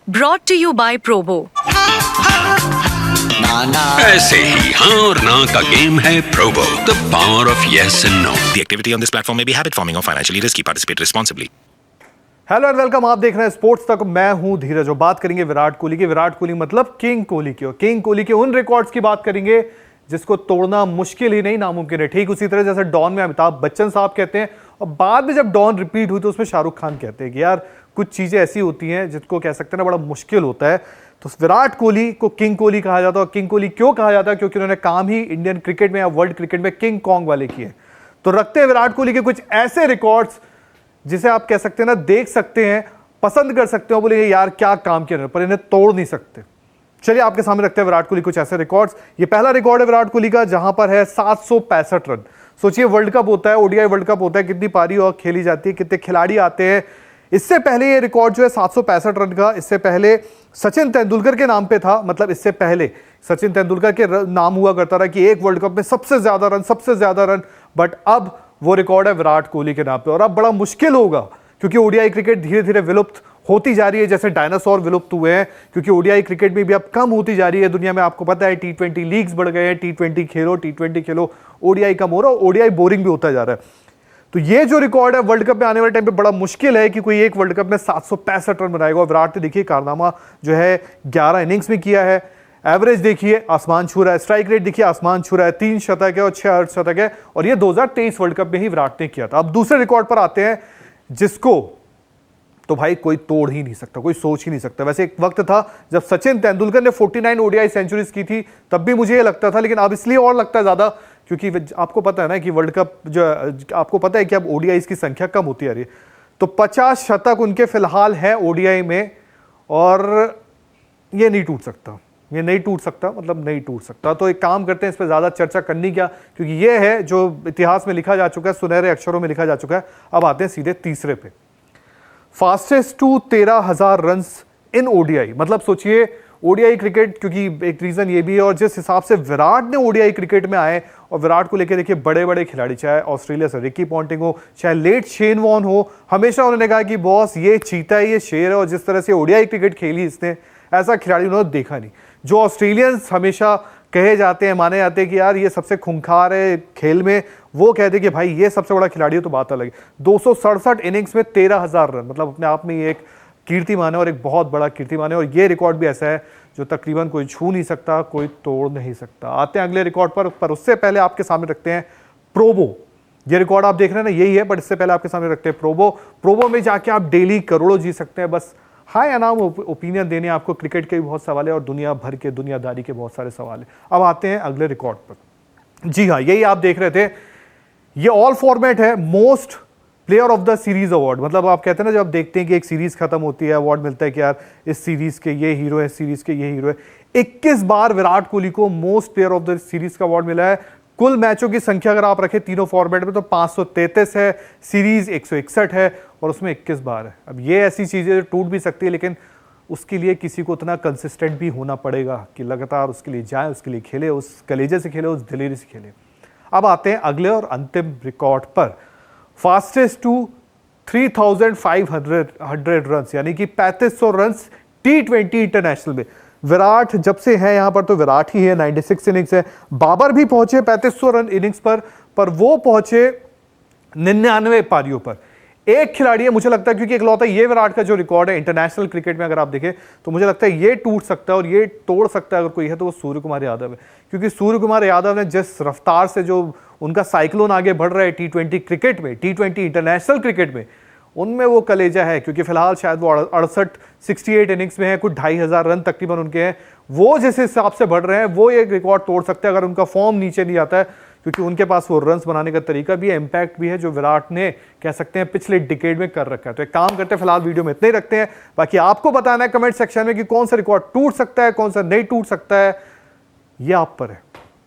Brought to you by Probo. ऐसे ही हाँ और ना का गेम है Probo, the power of yes and no. The activity on this platform may be habit forming or financially risky. Participate responsibly. Hello and welcome. आप देख रहे हैं स्पोर्ट्स तक। मैं हूं धीरज। जो बात करेंगे विराट कोहली की। विराट कोहली मतलब किंग कोहली की। और किंग कोहली के उन रिकॉर्ड्स की बात करेंगे जिसको तोड़ना मुश्किल ही नहीं नामुमकिन है। ठीक उसी तरह जैसे डॉन में अमिताभ बच्चन साहब कहते हैं और बाद में जब डॉन रिपीट हुई तो उसमें शाहरुख खान कहते हैं कि यार कुछ चीजें ऐसी होती हैं जिसको कह सकते हैं ना बड़ा मुश्किल होता है। तो विराट कोहली को किंग कोहली कहा जाता है। और किंग कोहली क्यों कहा जाता है? क्योंकि उन्होंने काम ही इंडियन क्रिकेट में या वर्ल्ड क्रिकेट में किंग कॉन्ग वाले किए। तो रखते हैं विराट कोहली के कुछ ऐसे रिकॉर्ड्स जिसे आप कह सकते हैं ना देख सकते हैं, पसंद कर सकते हो, बोले यार क्या काम किया, पर इन्हें तोड़ नहीं सकते। चलिए आपके सामने रखते हैं विराट कोहली कुछ ऐसे रिकॉर्ड्स। ये पहला रिकॉर्ड है विराट कोहली का जहां पर है 765 रन। सोचिए वर्ल्ड कप होता है, ओडीआई वर्ल्ड कप होता है, कितनी पारी और खेली जाती है, कितने खिलाड़ी आते हैं। इससे पहले ये रिकॉर्ड जो है 765 रन का, इससे पहले सचिन तेंदुलकर के नाम पे था। मतलब इससे पहले सचिन तेंदुलकर के नाम हुआ करता रहा कि एक वर्ल्ड कप में सबसे ज्यादा रन, बट अब वो रिकॉर्ड है विराट कोहली के नाम पे। और अब बड़ा मुश्किल होगा क्योंकि ओडीआई क्रिकेट धीरे धीरे विलुप्त होती जा रही है, जैसे डायनासोर विलुप्त हुए हैं। क्योंकि ओडीआई क्रिकेट में भी अब कम होती जा रही है दुनिया में। आपको पता है T20 लीग्स बढ़ गए हैं, T20 खेलो, ओडीआई कम हो रहा है, ओडीआई बोरिंग भी होता जा रहा है। तो ये जो रिकॉर्ड है वर्ल्ड कप में आने वाले टाइम पे बड़ा मुश्किल है कि कोई एक वर्ल्ड कप में 765 रन बनाएगा। विराट ने देखिए कारनामा जो है 11 इनिंग्स में किया है। एवरेज देखिए आसमान छू रहा है, स्ट्राइक रेट देखिए आसमान छू रहा है, 3 शतक है और 6 अर्धशतक है। और ये 2023 वर्ल्ड कप में ही विराट ने किया था। अब दूसरे रिकॉर्ड पर आते हैं जिसको तो भाई कोई तोड़ ही नहीं सकता, कोई सोच ही नहीं सकता। वैसे एक वक्त था जब सचिन तेंदुलकर ने 49 ओडीआई सेंचुरीज की थी, तब भी मुझे ये लगता था, लेकिन अब इसलिए और लगता है ज्यादा क्योंकि आपको पता है ना कि वर्ल्ड कप जो आपको पता है कि अब ओडीआई की संख्या कम होती आ रही है। तो 50 शतक उनके फिलहाल है ओडीआई में और ये नहीं टूट सकता, ये नहीं टूट सकता, मतलब नहीं टूट सकता। तो एक काम करते हैं, इस पर ज्यादा चर्चा करनी क्या, क्योंकि ये है जो इतिहास में लिखा जा चुका है, सुनहरे अक्षरों में लिखा जा चुका है। अब आते हैं सीधे तीसरे पे। Fastest to 13,000 run in ODI. मतलब सोचिए ओडीआई क्रिकेट, क्योंकि एक रीजन ये भी है और जिस हिसाब से विराट ने ओडीआई क्रिकेट में आए और विराट को लेकर देखिए बड़े बड़े खिलाड़ी, चाहे ऑस्ट्रेलिया से रिकी पॉन्टिंग हो, चाहे लेट शेन वॉर्न हो, हमेशा उन्होंने कहा कि बॉस ये चीता है, ये शेर है। और जिस तरह से ओडीआई क्रिकेट खेली इसने, ऐसा खिलाड़ी उन्होंने देखा नहीं। जो ऑस्ट्रेलियंस हमेशा कहे जाते हैं, माने जाते हैं कि यार ये सबसे खूंखार है खेल में, वो कहते हैं कि भाई ये सबसे बड़ा खिलाड़ी है, तो बात अलग है। 267 इनिंग्स में 13,000 रन, मतलब अपने आप में ये एक कीर्तिमान है और एक बहुत बड़ा कीर्तिमान है। और ये रिकॉर्ड भी ऐसा है जो तकरीबन कोई छू नहीं सकता, कोई तोड़ नहीं सकता। आते हैं अगले रिकॉर्ड पर उससे पहले आपके सामने रखते हैं प्रोबो। ये रिकॉर्ड आप देख रहे हैं ना, यही है, बट इससे पहले आपके सामने रखते हैं प्रोबो। प्रोबो में जाके आप डेली करोड़ों जी सकते हैं। बस हाँ या ना ओपिनियन देने आपको क्रिकेट के भी बहुत सवाल है और दुनिया भर के दुनियादारी के बहुत सारे सवाल है। अब आते हैं अगले रिकॉर्ड पर। जी हाँ, यही आप देख रहे थे, ये ऑल फॉर्मेट है most player of the series award. मतलब आप कहते हैं ना जब देखते हैं कि एक सीरीज खत्म होती है, अवार्ड मिलता है कि यार इस सीरीज के ये हीरो है, इस सीरीज के ये हीरो है। 21 बार विराट कोहली को most player of the series का अवार्ड मिला है। कुल मैचों की संख्या अगर आप रखें तीनों फॉर्मेट में तो 533 है, सीरीज 161 है और उसमें 21 बार है। अब ये ऐसी चीजें टूट भी सकती है, लेकिन उसके लिए किसी को उतना कंसिस्टेंट भी होना पड़ेगा कि लगातार उसके लिए जाए, उसके लिए खेले, उस कलेजे से खेले, उस दिलेरी से खेले। अब आते हैं अगले और अंतिम रिकॉर्ड पर। फास्टेस्ट टू 3,500 रन, यानी कि 3500 रन T20 इंटरनेशनल में। विराट जब से है यहां पर तो विराट ही है। 96 इनिंग्स है। बाबर भी पहुंचे 3500 रन इनिंग्स पर वो पहुंचे 99 पारियों पर। एक खिलाड़ी है, मुझे लगता है क्योंकि इकलौता ये विराट का जो रिकॉर्ड है इंटरनेशनल क्रिकेट में अगर आप देखें तो मुझे लगता है ये टूट सकता है और ये तोड़ सकता है अगर कोई है तो वो सूर्य कुमार यादव है। क्योंकि सूर्य कुमार यादव ने जिस रफ्तार से जो उनका साइक्लोन आगे बढ़ रहा है T20 क्रिकेट में, T20 इंटरनेशनल क्रिकेट में, उनमें वो कलेजा है। क्योंकि फिलहाल शायद वो 68 इनिंग्स में है, कुछ 2,500 रन तकरीबन उनके हैं। वो जिस हिसाब से बढ़ रहे हैं वो एक रिकॉर्ड तोड़ सकते हैं अगर उनका फॉर्म नीचे नहीं आता है, क्योंकि उनके पास वो रन्स बनाने का तरीका भी है, इंपैक्ट भी है, जो विराट ने कह सकते हैं पिछले डिकेड में कर रखा है। तो एक काम करते हैं, फिलहाल वीडियो में इतने ही रखते हैं। बाकी आपको बताना है कमेंट सेक्शन में कि कौन सा रिकॉर्ड टूट सकता है, कौन सा नहीं टूट सकता है, ये आप पर है।